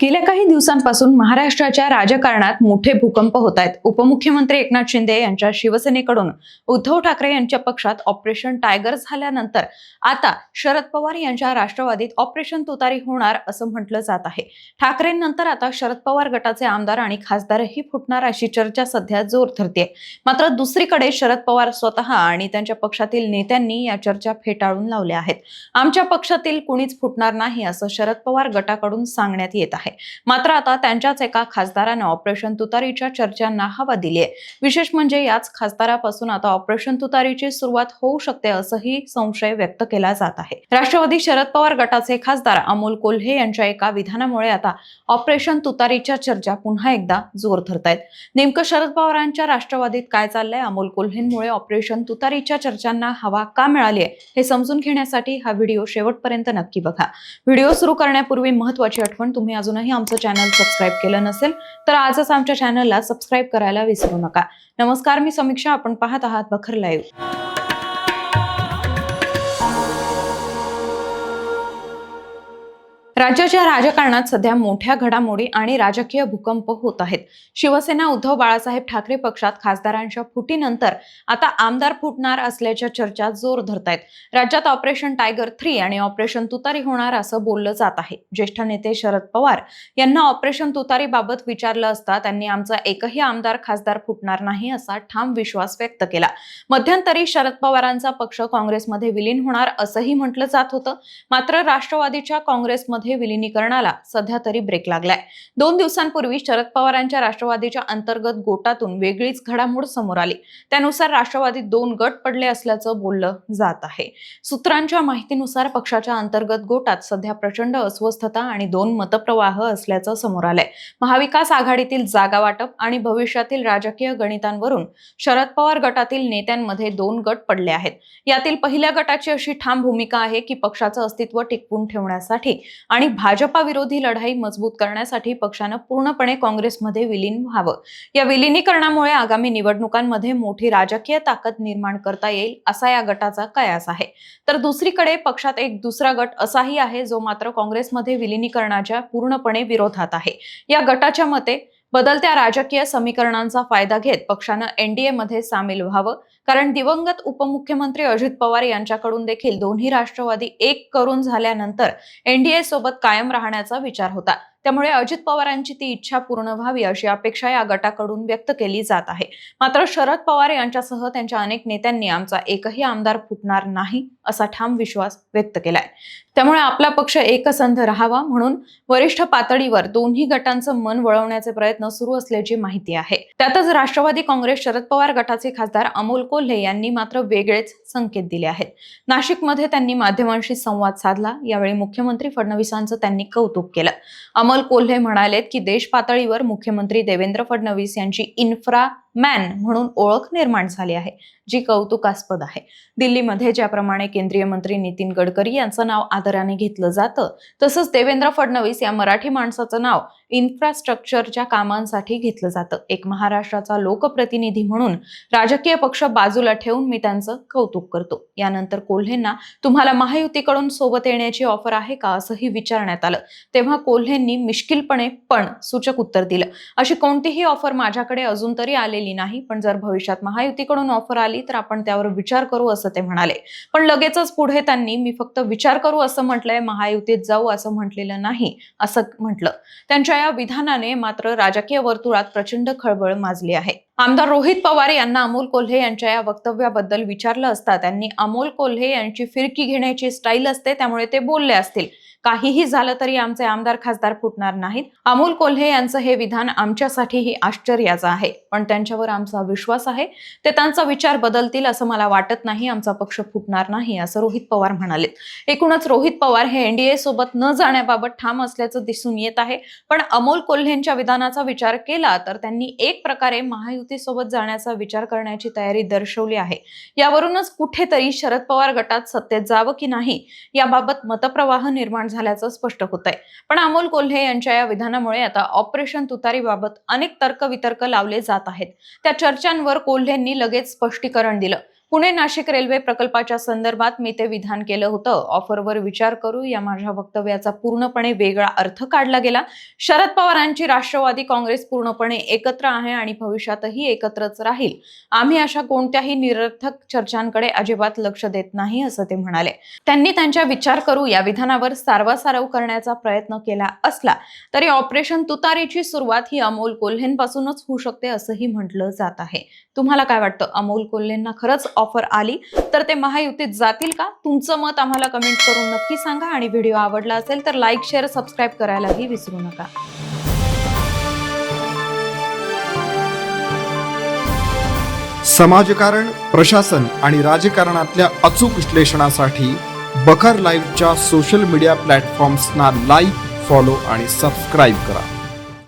गेल्या काही दिवसांपासून महाराष्ट्राच्या राजकारणात मोठे भूकंप होत आहेत। उपमुख्यमंत्री एकनाथ शिंदे यांच्या शिवसेनेकडून उद्धव ठाकरे यांच्या पक्षात ऑपरेशन टायगर झाल्यानंतर आता शरद पवार यांच्या राष्ट्रवादीत ऑपरेशन तुतारी होणार असं म्हटलं जात आहे। ठाकरेंनंतर आता शरद पवार गटाचे आमदार आणि खासदारही फुटणार अशी चर्चा सध्या जोर धरते। मात्र दुसरीकडे शरद पवार स्वतः आणि त्यांच्या पक्षातील नेत्यांनी या चर्चा फेटाळून लावल्या आहेत। आमच्या पक्षातील कुणीच फुटणार नाही असं शरद पवार गटाकडून सांगण्यात येत आहे। मात्र आता त्यांच्याच एका खासदाराने ऑपरेशन तुतारीच्या चर्चांना हवा दिली आहे। विशेष म्हणजे याच खासदारापासून आता ऑपरेशन तुतारीची सुरुवात होऊ शकते असंही संशय व्यक्त केला जात आहे। राष्ट्रवादी शरद पवार गटाचे खासदार अमोल कोल्हे यांच्या एका विधानामुळे आता ऑपरेशन तुतारीच्या चर्चा पुन्हा एकदा जोर धरतायत। नेमकं शरद पवारांच्या राष्ट्रवादीत काय चाललंय, अमोल कोल्हेंमुळे ऑपरेशन तुतारीच्या चर्चांना हवा का मिळाली आहे हे समजून घेण्यासाठी हा व्हिडिओ शेवटपर्यंत नक्की बघा। व्हिडिओ सुरू करण्यापूर्वी महत्त्वाची आठवण, तुम्ही अजूनही आमचं चॅनल सबस्क्राइब केलं नसेल तर आजच आमच्या चॅनलला सबस्क्राइब करायला विसरू नका। नमस्कार, मी समीक्षा, आपण पाहत आहात बखर लाईव्ह। राज्याच्या राजकारणात सध्या मोठ्या घडामोडी आणि राजकीय भूकंप होत आहेत। शिवसेना उद्धव बाळासाहेब ठाकरे पक्षात खासदारांच्या फुटीनंतर आता आमदार फुटणार असल्याच्या चर्चा जोर धरतायत। राज्यात ऑपरेशन टायगर 3 आणि ऑपरेशन तुतारी होणार असं बोललं जात आहे। ज्येष्ठ नेते शरद पवार यांना ऑपरेशन तुतारी बाबत विचारलं असता त्यांनी आमचा एकही आमदार खासदार फुटणार नाही असा ठाम विश्वास व्यक्त केला। मध्यंतरी शरद पवारांचा पक्ष काँग्रेसमध्ये विलीन होणार असंही म्हटलं जात होतं। मात्र राष्ट्रवादीच्या काँग्रेसमध्ये विलीनीकरणाला सध्या तरी ब्रेक लागलाय। 2 दिवसांपूर्वी शरद पवारांच्या राष्ट्रवादीच्या अंतर्गत गोटातून वेगळीच घडामोड समोर आली। त्यानुसार राष्ट्रवादीत 2 गट पडले असल्याचं बोललं जात आहे। सूत्रांच्या माहितीनुसार पक्षाच्या अंतर्गत गोटात सध्या प्रचंड अस्वस्थता आणि 2 मतप्रवाह असल्याचं समोर आलंय। महाविकास आघाडीतील जागा वाटप आणि भविष्यातील राजकीय गणितांवरून शरद पवार गटातील नेत्यांमध्ये 2 गट पडले आहेत। यातील पहिल्या गटाची अशी ठाम भूमिका आहे की पक्षाचं अस्तित्व टिकवून ठेवण्यासाठी आणि भाजपा विरोधी लढाई मजबूत करण्यासाठी पक्षानं पूर्णपणे काँग्रेसमध्ये विलीन व्हावं। या विलीनीकरणामुळे आगामी निवडणुकांमध्ये मोठी राजकीय ताकद निर्माण करता येईल असा या गटाचा कयास आहे। तर दुसरीकडे पक्षात एक दुसरा गट असाही आहे जो मात्र काँग्रेसमध्ये विलीनीकरणाच्या पूर्णपणे विरोधात आहे। या गटाच्या मते बदलत्या राजकीय समीकरणांचा फायदा घेत पक्षानं एनडीए मध्ये सामील व्हावं, कारण दिवंगत उपमुख्यमंत्री अजित पवार यांच्याकडून देखील दोन्ही राष्ट्रवादी एक करून झाल्यानंतर एनडीए सोबत कायम राहण्याचा विचार होता। त्यामुळे अजित पवारांची ती इच्छा पूर्ण व्हावी अशी अपेक्षा या गटाकडून व्यक्त केली जात आहे। मात्र शरद पवार यांच्यासह त्यांच्या अनेक नेत्यांनी आमचा एकही आमदार फुटणार नाही असा ठाम विश्वास व्यक्त केलाय। त्यामुळे आपला पक्ष एकसंध राहावा म्हणून वरिष्ठ पातळीवर दोन्ही गटांचं मन वळवण्याचे प्रयत्न सुरू असल्याची माहिती आहे। त्यातच राष्ट्रवादी काँग्रेस शरद पवार गटाचे खासदार अमोल कोल्हे यांनी मात्र वेगळेच संकेत दिले आहेत। नाशिकमध्ये त्यांनी माध्यमांशी संवाद साधला। यावेळी मुख्यमंत्री फडणवीसांचं त्यांनी कौतुक केलं। अमोल कोल्हे म्हणालेत की देश पातळीवर मुख्यमंत्री देवेंद्र फडणवीस यांची इन्फ्रा मॅन म्हणून ओळख निर्माण झाली आहे, जी कौतुकास्पद आहे। दिल्लीमध्ये ज्याप्रमाणे केंद्रीय मंत्री नितीन गडकरी यांचं नाव आदराने घेतलं जातं, तसंच देवेंद्र फडणवीस या मराठी माणसाचं नाव इन्फ्रास्ट्रक्चरच्या कामांसाठी घेतलं जातं। एक महाराष्ट्राचा लोकप्रतिनिधी म्हणून राजकीय पक्ष बाजूला ठेवून मी त्यांचं कौतुक करतो। यानंतर कोल्हेंना तुम्हाला महायुतीकडून सोबत येण्याची ऑफर आहे का असंही विचारण्यात आलं, तेव्हा कोल्हेंनी मिश्किलपणे पण सूचक उत्तर दिलं, अशी कोणतीही ऑफर माझ्याकडे अजून तरी आलेली नाही, पण जर भविष्यात महायुतीकडून ऑफर आली तर आपण त्यावर विचार करू असं ते म्हणाले। पण लगेचच पुढे त्यांनी मी फक्त विचार करू असं म्हटलंय, महायुतीत जाऊ असं म्हटलेलं नाही असं म्हटलं। त्यांच्या या विधानाने मात्र राजकीय वर्तुळात प्रचंड खळबळ माजली आहे। आमदार रोहित पवार यांना अमोल कोल्हे यांच्या या वक्तव्याबद्दल विचारलं असता त्यांनी अमोल कोल्हे यांची फिरकी घेण्याची स्टाईल असते, त्यामुळे ते बोलले असतील, काहीही झालं तरी आमचे आमदार खासदार फुटणार नाहीत। अमोल कोल्हे यांचं हे विधान आमच्यासाठीही आश्चर्याचं आहे, पण त्यांच्यावर आमचा विश्वास आहे, ते त्यांचा विचार बदलतील असं मला वाटत नाही। आमचा पक्ष फुटणार नाही असं रोहित पवार म्हणाले। एकूणच रोहित पवार हे एनडीए सोबत न जाण्याबाबत ठाम असल्याचं दिसून येत आहे। पण अमोल कोल्हेंच्या विधानाचा विचार केला तर त्यांनी एक प्रकारे महायुती सोबत जाण्याचा विचार करण्याची तयारी दर्शवली आहे। यावरूनच कुठेतरी शरद पवार गटात सत्तेत जावं की नाही याबाबत मतप्रवाह निर्माण झाल्याचं स्पष्ट होतंय। पण अमोल कोल्हे यांच्या या विधानामुळे आता ऑपरेशन तुतारीबाबत अनेक तर्कवितर्क लावले जात आहेत। त्या चर्चांवर कोल्हेंनी लगेच स्पष्टीकरण दिलं। पुणे नाशिक रेल्वे प्रकल्पाच्या संदर्भात मी ते विधान केलं होतं. ऑफरवर विचार करू या माझ्या वक्तव्याचा पूर्णपणे वेगळा अर्थ काढला गेला. शरद पवारांची राष्ट्रवादी काँग्रेस पूर्णपणे एकत्र आहे आणि भविष्यातही एकत्रच राहील. आम्ही अशा कोणत्याही निरर्थक चर्चांकडे अजिबात लक्ष देत नाही असं ते म्हणाले. त्यांनी त्यांच्या विचार करू या विधानावर सारवासारव करण्याचा प्रयत्न केला असला तरी ऑपरेशन तुतारीची सुरुवात ही अमोल कोल्हेंपासूनच होऊ शकते असंही म्हटलं जात आहे. तुम्हाला काय वाटतं? अमोल कोल्हेंना खरंच ऑफर आली तर ते महायुतीत जातील का? तुमचं मत आम्हाला कमेंट करून नक्की सांगा आणि व्हिडिओ आवडला असेल तर लाईक, शेअर, सबस्क्राईब करायलाही विसरू नका. समाजकारण, प्रशासन आणि राजकारणातल्या अचूक विश्लेषणासाठी बखर लाईव्हच्या सोशल मीडिया प्लॅटफॉर्म्सना लाईक, फॉलो आणि सबस्क्राईब करा.